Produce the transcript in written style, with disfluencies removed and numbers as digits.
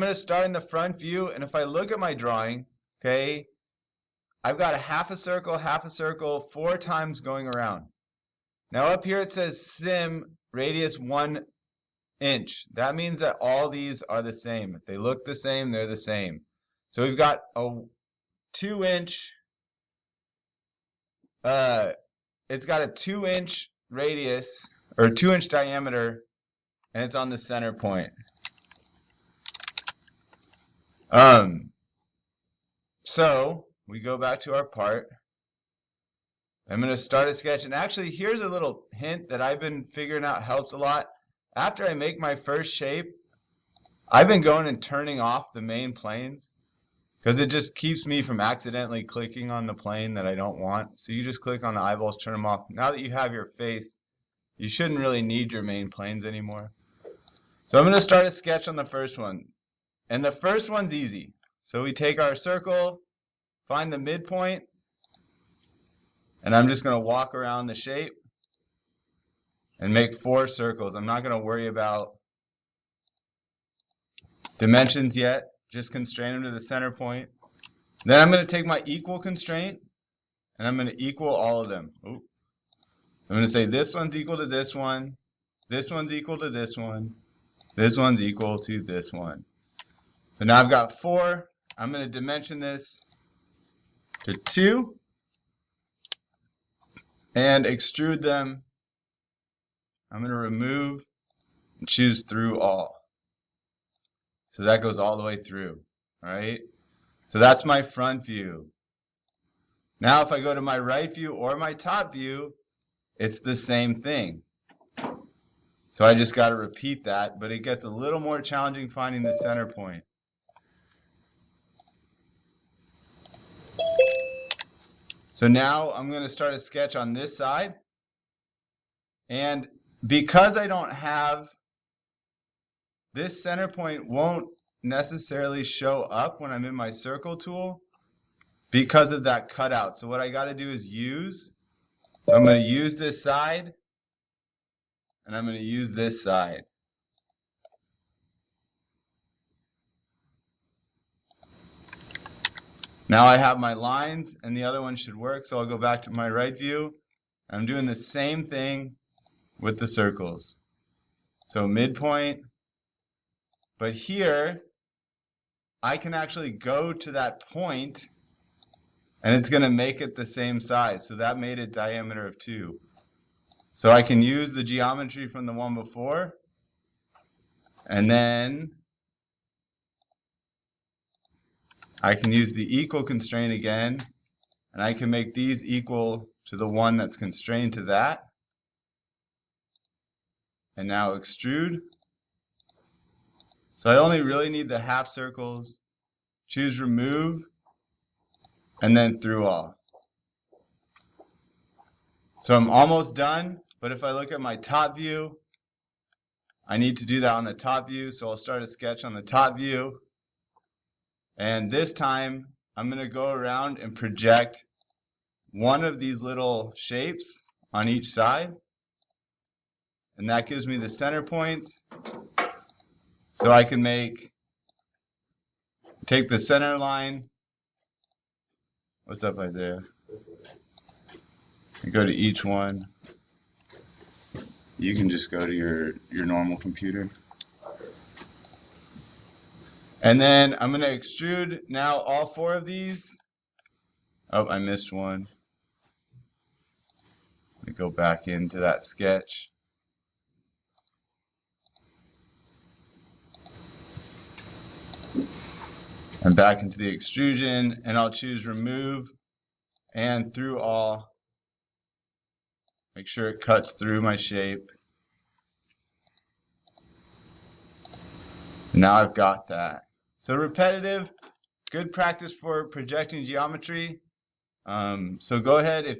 going to start in the front view, and if I look at my drawing, okay, I've got a half a circle, 4 times going around. Now up here it says sim radius 1 inch. That means that all these are the same. If they look the same, they're the same. So we've got a 2 inch, it's got a 2 inch radius, or 2 inch diameter, and it's on the center point. So we go back to our part. I'm going to start a sketch, and actually here's a little hint that I've been figuring out helps a lot. After I make my first shape, I've been going and turning off the main planes because it just keeps me from accidentally clicking on the plane that I don't want. So you just click on the eyeballs, turn them off. Now that you have your face, you shouldn't really need your main planes anymore. So I'm going to start a sketch on the first one, and the first one's easy. So we take our circle, find the midpoint, and I'm just going to walk around the shape and make 4 circles. I'm not going to worry about dimensions yet. Just constrain them to the center point. Then I'm going to take my equal constraint, and I'm going to equal all of them. Ooh. I'm going to say this one's equal to this one, this one's equal to this one, this one's equal to this one. So now I've got 4. I'm going to dimension this to 2. And extrude them. I'm going to remove and choose through all. So that goes all the way through. Alright? So that's my front view. Now if I go to my right view or my top view, it's the same thing. So I just got to repeat that, but it gets a little more challenging finding the center point. So now I'm going to start a sketch on this side, and because I don't have, this center point won't necessarily show up when I'm in my circle tool because of that cutout. So what I got to do is use, so I'm going to use this side, and I'm going to use this side. Now I have my lines, and the other one should work, so I'll go back to my right view. I'm doing the same thing with the circles. So midpoint, but here I can actually go to that point, and it's going to make it the same size. So that made it diameter of 2. So I can use the geometry from the one before, and then I can use the equal constraint again, and I can make these equal to the one that's constrained to that. And now extrude. So I only really need the half circles. Choose remove, and then through all. So I'm almost done, but if I look at my top view, I need to do that on the top view, so I'll start a sketch on the top view. And this time, I'm going to go around and project one of these little shapes on each side. And that gives me the center points. So I can take the center line. What's up, Isaiah? And go to each one. You can just go to your normal computer. And then I'm going to extrude now all 4 of these. Oh, I missed one. Let me go back into that sketch. And back into the extrusion, and I'll choose remove and through all. Make sure it cuts through my shape. Now I've got that. So repetitive, good practice for projecting geometry. So go ahead,